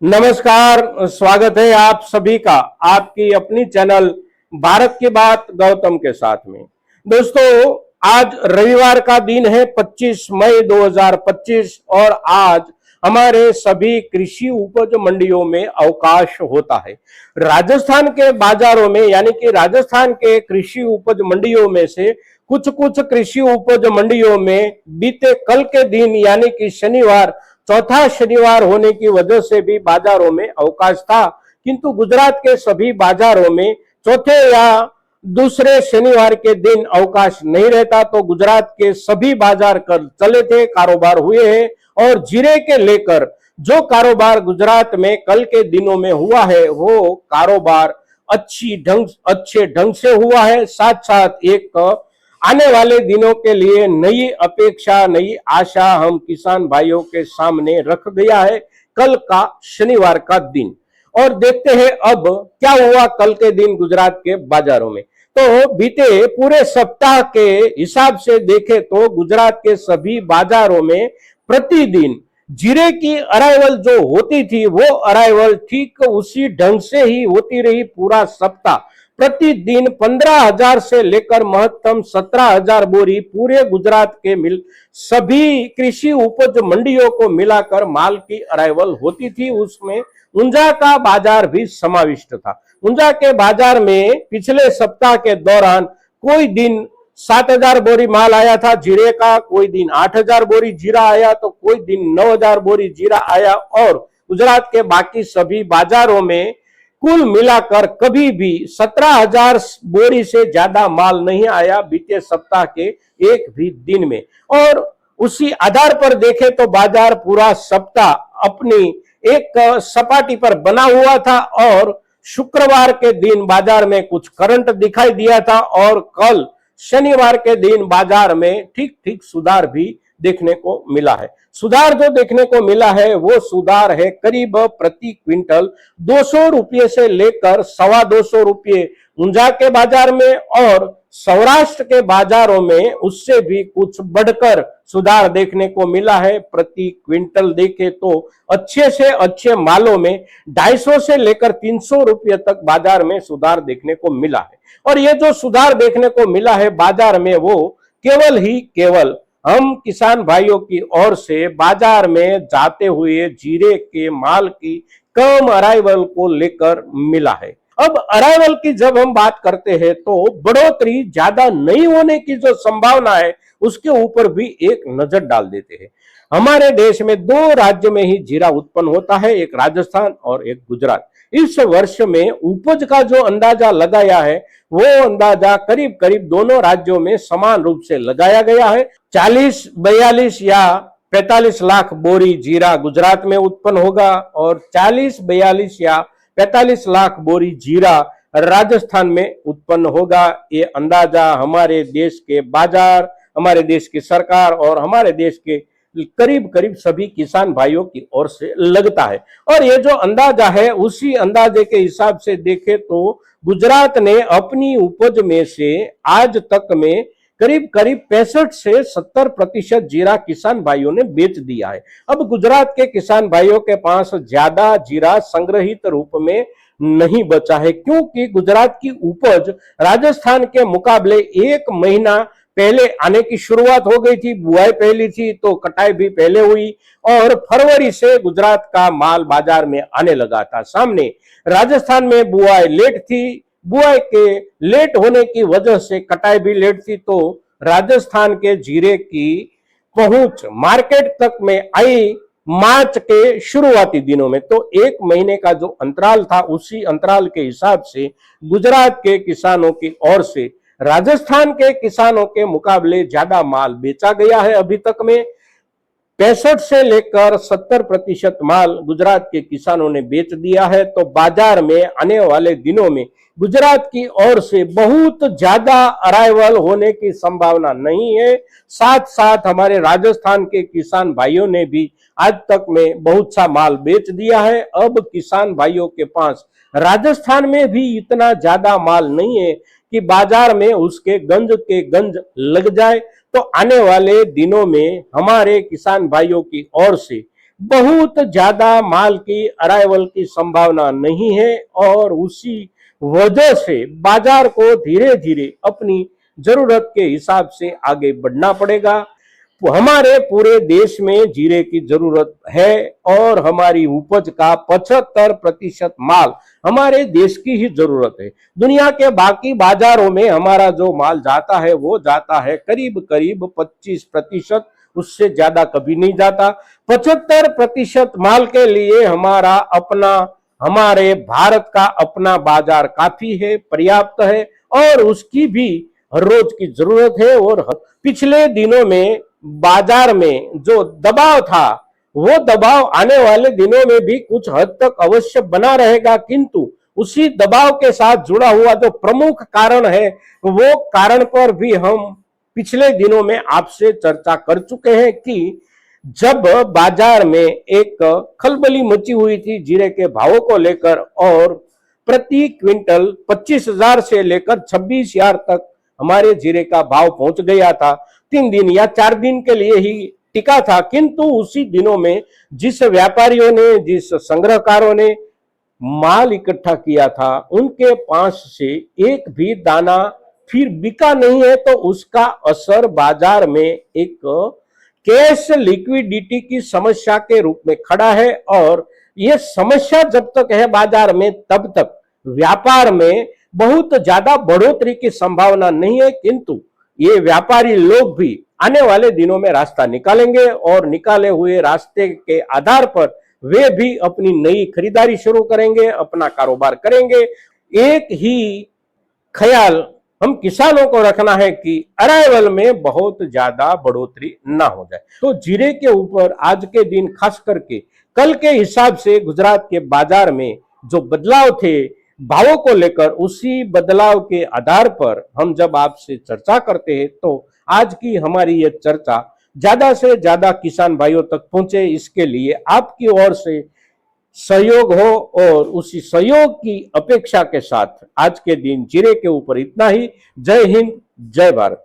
नमस्कार, स्वागत है आप सभी का आपकी अपनी चैनल भारत की बात गौतम के साथ में। दोस्तों, आज रविवार का दिन है 25 मई 2025 और आज हमारे सभी कृषि उपज मंडियों में अवकाश होता है। राजस्थान के बाजारों में यानी कि राजस्थान के कृषि उपज मंडियों में से कुछ कुछ कृषि उपज मंडियों में बीते कल के दिन यानी कि शनिवार, चौथा शनिवार होने की वजह से भी बाजारों में अवकाश था, किंतु गुजरात के सभी बाजारों में चौथे या दूसरे शनिवार के दिन अवकाश नहीं रहता। तो गुजरात के सभी बाजार कल चले थे, कारोबार हुए हैं और जीरे के लेकर जो कारोबार गुजरात में कल के दिनों में हुआ है वो कारोबार अच्छे ढंग से हुआ है। साथ साथ एक आने वाले दिनों के लिए नई अपेक्षा, नई आशा हम किसान भाइयों के सामने रख दिया है कल का शनिवार का दिन। और देखते हैं अब क्या हुआ कल के दिन गुजरात के बाजारों में। तो बीते पूरे सप्ताह के हिसाब से देखें तो गुजरात के सभी बाजारों में प्रतिदिन जीरे की अराइवल जो होती थी वो अराइवल ठीक उसी ढंग से ही होती रही पूरा सप्ताह। प्रतिदिन 15,000 से लेकर महत्तम 17,000 बोरी पूरे गुजरात के मिल सभी कृषि उपज मंडियों को मिलाकर माल की अराइवल होती थी। उसमें ऊंझा का बाजार भी समाविष्ट था। ऊंझा के बाजार में पिछले सप्ताह के दौरान कोई दिन 7,000 बोरी माल आया था जीरे का, कोई दिन 8,000 बोरी जीरा आया तो कोई दिन 9,000 बोरी जीरा आया। और गुजरात के बाकी सभी बाजारों में कुल मिलाकर कभी भी 17,000 बोरी से ज्यादा माल नहीं आया बीते सप्ताह के एक भी दिन में। और उसी आधार पर देखें तो बाजार पूरा सप्ताह अपनी एक सपाटी पर बना हुआ था और शुक्रवार के दिन बाजार में कुछ करंट दिखाई दिया था और कल शनिवार के दिन बाजार में ठीक ठीक सुधार भी देखने को मिला है। सुधार जो देखने को मिला है वो सुधार है करीब प्रति क्विंटल 200 रुपये से लेकर 225 रुपये ऊंझा के बाजार में और सौराष्ट्र के बाजारों में उससे भी कुछ बढ़कर सुधार देखने को मिला है। प्रति क्विंटल देखे तो अच्छे से अच्छे मालों में 250 से लेकर 300 रुपये तक बाजार में सुधार देखने को मिला है। और ये जो सुधार देखने को मिला है बाजार में वो केवल हम किसान भाइयों की ओर से बाजार में जाते हुए जीरे के माल की कम अराइवल को लेकर मिला है। अब अराइवल की जब हम बात करते हैं तो बढ़ोतरी ज्यादा नहीं होने की जो संभावना है उसके ऊपर भी एक नजर डाल देते हैं। हमारे देश में दो राज्य में ही जीरा उत्पन्न होता है, एक राजस्थान और एक गुजरात। इस वर्ष में उपज का जो अंदाजा लगाया है वो अंदाजा करीब करीब दोनों राज्यों में समान रूप से लगाया गया है। 40, 42 या 45 लाख बोरी जीरा गुजरात में उत्पन्न होगा और 40, 42 या 45 लाख बोरी जीरा राजस्थान में उत्पन्न होगा। ये अंदाजा हमारे देश के बाजार, हमारे देश की सरकार और हमारे देश के करीब करीब सभी किसान भाइयों की ओर से लगता है। और ये जो अंदाजा है उसी अंदाजे के हिसाब से देखें तो गुजरात ने अपनी उपज में से आज तक में करीब करीब 65 से 70% जीरा किसान भाइयों ने बेच दिया है। अब गुजरात के किसान भाइयों के पास ज्यादा जीरा संग्रहित रूप में नहीं बचा है, क्योंकि गुजरात की उपज राजस्थान के मुकाबले एक महीना पहले आने की शुरुआत हो गई थी। बुआई पहली थी तो कटाई भी पहले हुई और फरवरी से गुजरात का माल बाजार में आने लगा था। सामने राजस्थान में बुआई लेट थी, बुआई के लेट होने की वजह से कटाई भी लेट थी, तो राजस्थान के जीरे की पहुंच मार्केट तक में आई मार्च के शुरुआती दिनों में। तो एक महीने का जो अंतराल था उसी अंतराल के हिसाब से गुजरात के किसानों की ओर से राजस्थान के किसानों के मुकाबले ज्यादा माल बेचा गया है। अभी तक में 65 से लेकर 70% माल गुजरात के किसानों ने बेच दिया है। तो बाजार में आने वाले दिनों में गुजरात की ओर से बहुत ज्यादा अराइवल होने की संभावना नहीं है। साथ साथ हमारे राजस्थान के किसान भाइयों ने भी आज तक में बहुत सा माल बेच दिया है। अब किसान भाइयों के पास राजस्थान में भी इतना ज्यादा माल नहीं है कि बाजार में उसके गंज लग जाए। तो आने वाले दिनों में हमारे किसान भाइयों की ओर से बहुत ज्यादा माल की अराइवल की संभावना नहीं है और उसी वजह से बाजार को धीरे धीरे अपनी जरूरत के हिसाब से आगे बढ़ना पड़ेगा। हमारे पूरे देश में जीरे की जरूरत है और हमारी उपज का 75% माल हमारे देश की ही जरूरत है। दुनिया के बाकी बाजारों में हमारा जो माल जाता है वो जाता है करीब करीब 25%, उससे ज्यादा कभी नहीं जाता। 75% माल के लिए हमारे भारत का अपना बाजार काफी है, पर्याप्त है और उसकी भी हर रोज की जरूरत है। और पिछले दिनों में बाजार में जो दबाव था वो दबाव आने वाले दिनों में भी कुछ हद तक अवश्य बना रहेगा, किंतु उसी दबाव के साथ जुड़ा हुआ जो प्रमुख कारण है वो कारण पर भी हम पिछले दिनों में आपसे चर्चा कर चुके हैं कि जब बाजार में एक खलबली मची हुई थी जीरे के भावों को लेकर और प्रति क्विंटल 25,000 से लेकर 26,000 तक हमारे जीरे का भाव पहुंच गया था। 3 दिन या 4 दिन के लिए ही टिका था, किंतु उसी दिनों में जिस व्यापारियों ने, जिस संग्रहकारों ने माल इकट्ठा किया था उनके पास से एक भी दाना फिर बिका नहीं है, तो उसका असर बाजार में एक कैश लिक्विडिटी की समस्या के रूप में खड़ा है। और यह समस्या जब तक है बाजार में तब तक व्यापार में बहुत ज्यादा बढ़ोतरी की संभावना नहीं है, किंतु ये व्यापारी लोग भी आने वाले दिनों में रास्ता निकालेंगे और निकाले हुए रास्ते के आधार पर वे भी अपनी नई खरीदारी शुरू करेंगे, अपना कारोबार करेंगे। एक ही ख्याल हम किसानों को रखना है कि अराइवल में बहुत ज्यादा बढ़ोतरी ना हो जाए। तो जीरे के ऊपर आज के दिन खास करके कल के हिसाब से गुजरात के बाजार में जो बदलाव थे भावों को लेकर, उसी बदलाव के आधार पर हम जब आपसे चर्चा करते हैं तो आज की हमारी ये चर्चा ज्यादा से ज्यादा किसान भाइयों तक पहुंचे, इसके लिए आपकी ओर से सहयोग हो। और उसी सहयोग की अपेक्षा के साथ आज के दिन जीरे के ऊपर इतना ही। जय हिंद, जय भारत।